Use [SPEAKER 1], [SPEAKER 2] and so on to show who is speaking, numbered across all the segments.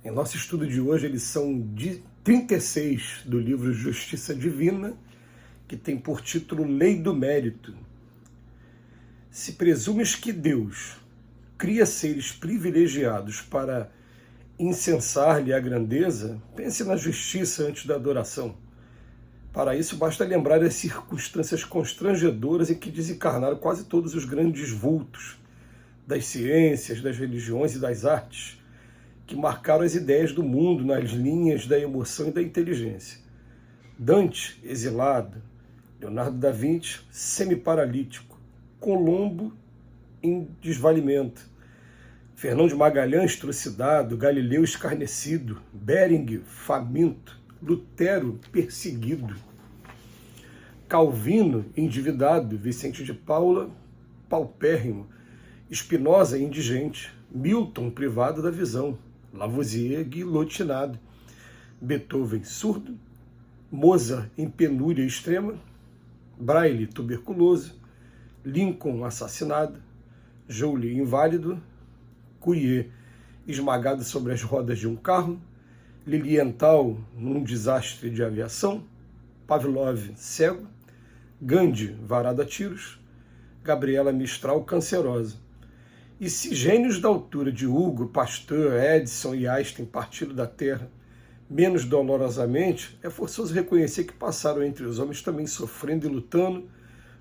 [SPEAKER 1] Em nosso estudo de hoje, a lição 36 do livro Justiça Divina, que tem por título Lei do Mérito. Se presumes que Deus cria seres privilegiados para incensar-lhe a grandeza, pense na justiça antes da adoração. Para isso, basta lembrar as circunstâncias constrangedoras em que desencarnaram quase todos os grandes vultos das ciências, das religiões e das artes, que marcaram as ideias do mundo nas linhas da emoção e da inteligência. Dante, exilado; Leonardo da Vinci, semi-paralítico; Colombo, em desvalimento; Fernão de Magalhães, trucidado; Galileu, escarnecido; Bering, faminto; Lutero, perseguido; Calvino, endividado; Vicente de Paula, paupérrimo; Spinoza, indigente; Milton, privado da visão; Lavoisier, guilhotinado; Beethoven, surdo; Mozart, em penúria extrema; Braille, tuberculoso; Lincoln, assassinado; Joly, inválido; Curie, esmagado sobre as rodas de um carro; Lilienthal, num desastre de aviação; Pavlov, cego; Gandhi, varado a tiros; Gabriela Mistral, cancerosa. E se gênios da altura de Hugo, Pasteur, Edison e Einstein partiram da Terra menos dolorosamente, é forçoso reconhecer que passaram entre os homens também sofrendo e lutando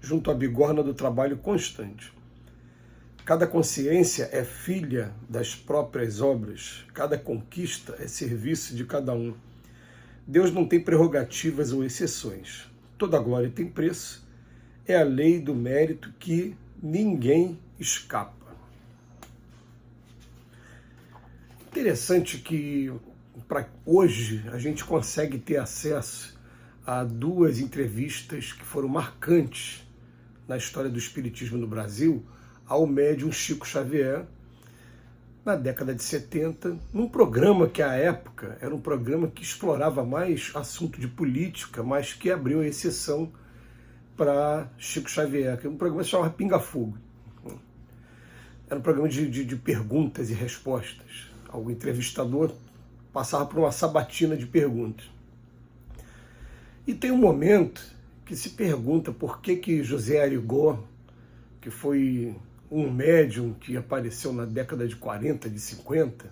[SPEAKER 1] junto à bigorna do trabalho constante. Cada consciência é filha das próprias obras, cada conquista é serviço de cada um. Deus não tem prerrogativas ou exceções. Toda glória tem preço. É a lei do mérito que ninguém escapa. Interessante que para hoje a gente consegue ter acesso a duas entrevistas que foram marcantes na história do espiritismo no Brasil ao médium Chico Xavier, na década de 70, num programa que à época era um programa que explorava mais assunto de política, mas que abriu a exceção para Chico Xavier, que é um programa que se chamava Pinga Fogo. Era um programa de perguntas e respostas. O entrevistador passava por uma sabatina de perguntas. E tem um momento que se pergunta por que José Arigó, que foi um médium que apareceu na década de 40, de 50,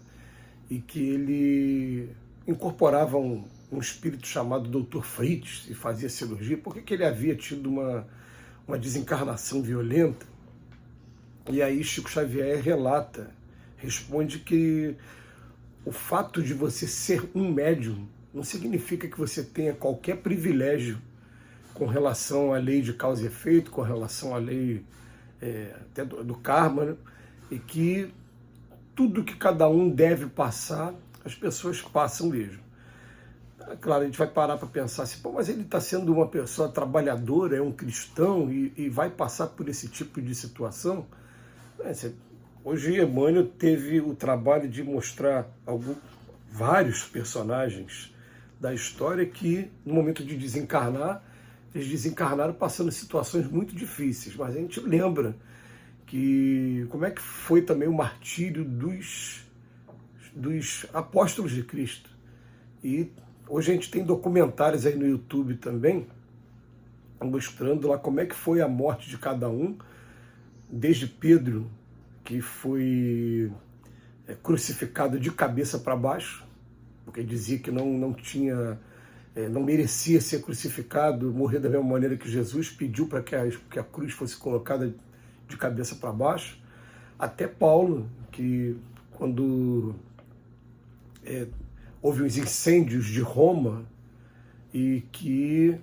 [SPEAKER 1] e que ele incorporava um espírito chamado Dr. Fritz e fazia cirurgia, por que ele havia tido uma desencarnação violenta? E aí Chico Xavier responde que o fato de você ser um médium não significa que você tenha qualquer privilégio com relação à lei de causa e efeito, com relação à lei até do karma, né? E que tudo que cada um deve passar, as pessoas passam mesmo. Claro, a gente vai parar para pensar assim, mas ele está sendo uma pessoa trabalhadora, é um cristão e vai passar por esse tipo de situação? Hoje Emmanuel teve o trabalho de mostrar vários personagens da história que, no momento de desencarnar, eles desencarnaram passando situações muito difíceis, mas a gente lembra que como é que foi também o martírio dos apóstolos de Cristo. E hoje a gente tem documentários aí no YouTube também, mostrando lá como é que foi a morte de cada um, desde Pedro, que foi crucificado de cabeça para baixo, porque dizia que não merecia ser crucificado, morrer da mesma maneira que Jesus, pediu para que a cruz fosse colocada de cabeça para baixo, até Paulo, que quando houve os incêndios de Roma e que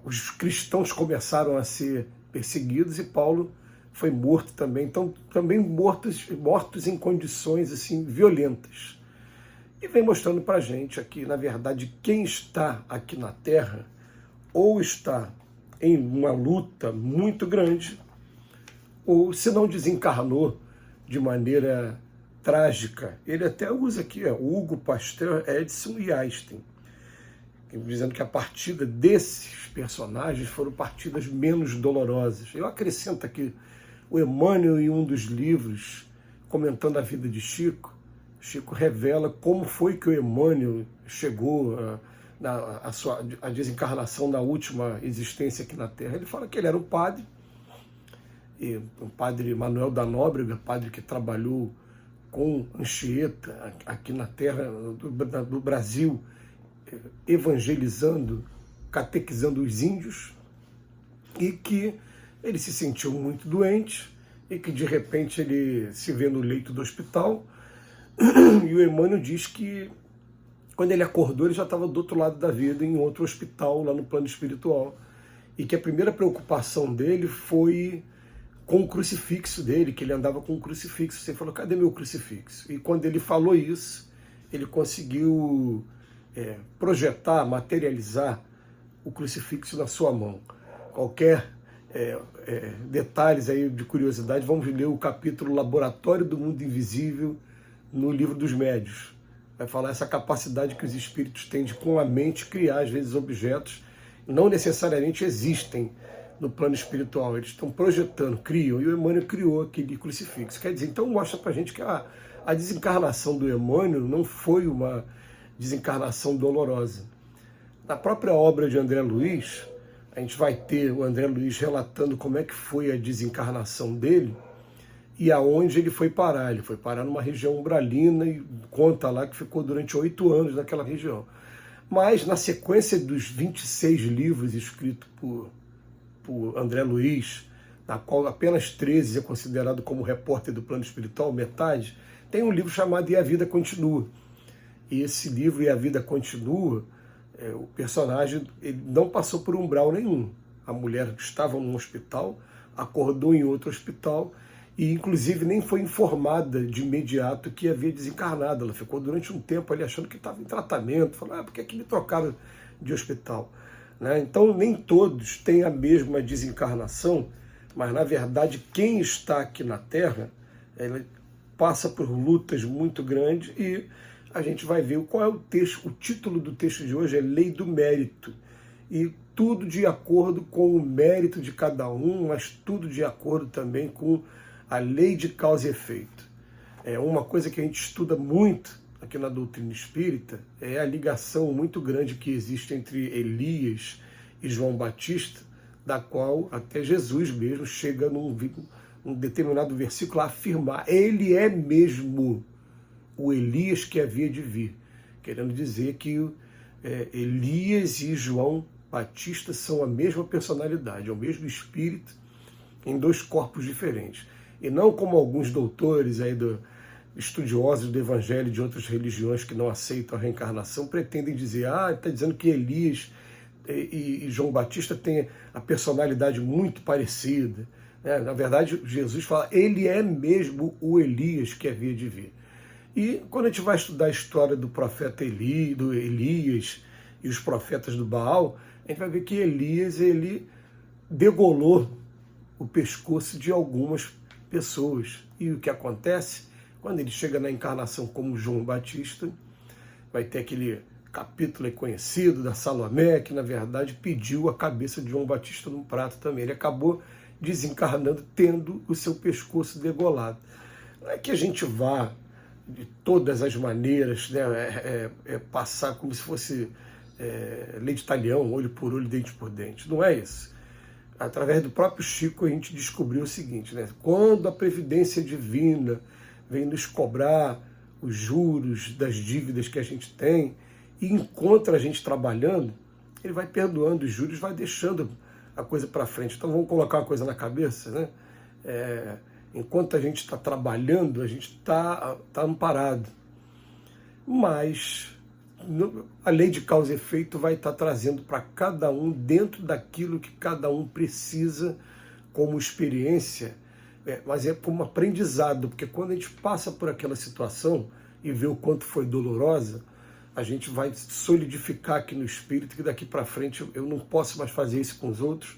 [SPEAKER 1] os cristãos começaram a ser perseguidos e Paulo foi morto também, então também mortos em condições assim violentas. E vem mostrando para a gente aqui, na verdade, quem está aqui na Terra ou está em uma luta muito grande, ou se não desencarnou de maneira trágica. Ele até usa aqui Hugo, Pasteur, Edison e Einstein, dizendo que a partida desses personagens foram partidas menos dolorosas. Eu acrescento aqui o Emmanuel, em um dos livros, comentando a vida de Chico, Chico revela como foi que o Emmanuel chegou a desencarnação na última existência aqui na Terra. Ele fala que ele era um padre, e o padre Manuel da Nóbrega, padre que trabalhou com Anchieta aqui na terra do Brasil, evangelizando, catequizando os índios, e que ele se sentiu muito doente e que de repente ele se vê no leito do hospital, e o Emmanuel diz que quando ele acordou ele já estava do outro lado da vida, em outro hospital lá no plano espiritual, e que a primeira preocupação dele foi com o crucifixo dele, que ele andava com um crucifixo. Você falou, cadê meu crucifixo? E quando ele falou isso, ele conseguiu projetar, materializar o crucifixo na sua mão. Qualquer detalhes aí de curiosidade, vamos ler o capítulo Laboratório do Mundo Invisível no Livro dos Médiuns. Vai falar essa capacidade que os espíritos têm de, com a mente, criar, às vezes, objetos que não necessariamente existem no plano espiritual. Eles estão projetando, criam, e o Emmanuel criou aquele crucifixo. Quer dizer, então mostra pra gente que a desencarnação do Emmanuel não foi uma desencarnação dolorosa. Na própria obra de André Luiz, a gente vai ter o André Luiz relatando como é que foi a desencarnação dele e aonde ele foi parar. Ele foi parar numa região umbralina e conta lá que ficou durante 8 anos naquela região. Mas na sequência dos 26 livros escritos por André Luiz, na qual apenas 13 é considerado como repórter do plano espiritual, metade, tem um livro chamado E a Vida Continua. E esse livro, E a Vida Continua, o personagem ele não passou por umbral nenhum. A mulher estava num hospital, acordou em outro hospital, e inclusive nem foi informada de imediato que havia desencarnado. Ela ficou durante um tempo ali achando que estava em tratamento, falou, por que é que me trocaram de hospital? Então, nem todos têm a mesma desencarnação, mas, na verdade, quem está aqui na Terra, ele passa por lutas muito grandes, e a gente vai ver qual é o texto. O título do texto de hoje é Lei do Mérito, e tudo de acordo com o mérito de cada um, mas tudo de acordo também com a lei de causa e efeito. É uma coisa que a gente estuda muito aqui na doutrina espírita, é a ligação muito grande que existe entre Elias e João Batista, da qual até Jesus mesmo chega num determinado versículo a afirmar, ele é mesmo o Elias que havia de vir, querendo dizer que Elias e João Batista são a mesma personalidade, é o mesmo espírito em 2 corpos diferentes. E não como alguns doutores aí estudiosos do evangelho de outras religiões que não aceitam a reencarnação pretendem dizer, está dizendo que Elias e João Batista têm a personalidade muito parecida. Na verdade, Jesus fala, ele é mesmo o Elias que havia de vir. E quando a gente vai estudar a história do profeta do Elias e os profetas do Baal, a gente vai ver que Elias ele degolou o pescoço de algumas pessoas. E o que acontece? Quando ele chega na encarnação como João Batista, vai ter aquele capítulo conhecido da Salomé, que na verdade pediu a cabeça de João Batista num prato também. Ele acabou desencarnando, tendo o seu pescoço degolado. Não é que a gente vá de todas as maneiras passar como se fosse lei de talião, olho por olho, dente por dente. Não é isso. Através do próprio Chico a gente descobriu o seguinte, quando a previdência divina vem nos cobrar os juros das dívidas que a gente tem e encontra a gente trabalhando, ele vai perdoando os juros, vai deixando a coisa para frente. Então vamos colocar uma coisa na cabeça, enquanto a gente está trabalhando, a gente está amparado. Mas a lei de causa e efeito vai estar trazendo para cada um, dentro daquilo que cada um precisa como experiência, mas é como aprendizado, porque quando a gente passa por aquela situação e vê o quanto foi dolorosa, a gente vai solidificar aqui no espírito que daqui para frente eu não posso mais fazer isso com os outros,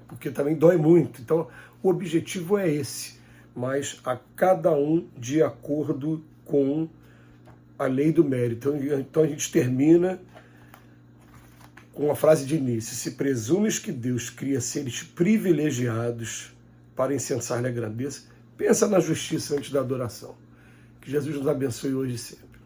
[SPEAKER 1] porque também dói muito. Então o objetivo é esse, mas a cada um de acordo com a lei do mérito. Então a gente termina com a frase de início: se presumes que Deus cria seres privilegiados para incensar-lhe a grandeza, pensa na justiça antes da adoração. Que Que Jesus nos abençoe hoje e sempre.